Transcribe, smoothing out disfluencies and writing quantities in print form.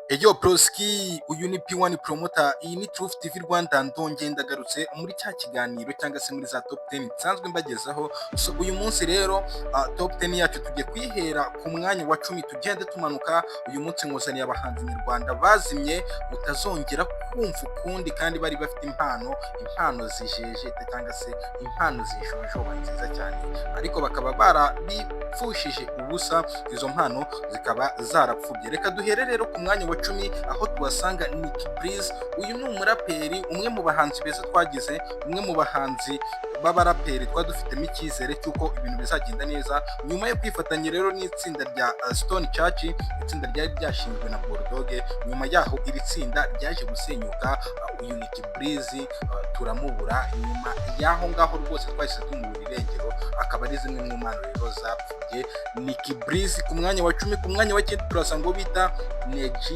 Eyo Proski, uyu ni P1 Promoter, iyi ni Truth TV Rwanda, ndongeye ndagarutse muri cya kiganiro cyangwa se muri za top 10 nsanzwe mbagezaho. So uyu munsi rero top 10 yacu tugiye kwihera ku mwanya wa 10 tugende tumanuka. Uyu munsi nkuzaniye abahanzi nyarwanda bazimye utazongera kumva ukundi, kandi bari bafite impano zijejete cyangwa se impano zishojoba nziza cyane, ariko bakaba barabipfushije ubusa, izo mpano zikaba zarapfubye. Reka duhere rero ku mwanya wa 10 aho tubasanga Nick Breeze. Uyu ni umuraperi, umwe mu bahanzi beza twagize, umwe mu bahanzi b'abaraperi twadufitemo icyizere cy'uko ibintu bizagenda neza nyuma yo kwifatanya rero n'itsinda rya Stone Church, itsinda ryari ryashinzwe na Bulldog. Nyuma yaho iri tsinda ryaje gusenyuka, uyu Nick Breeze turamubura. Nyuma yaho ngaho rwose twahise tumubura irengero, akaba ari zimwe mu mpano rero zapfuye Nick Breeze ku mwanya wa 10. Ku mwanya wa 9 turasanga ngo bita Neji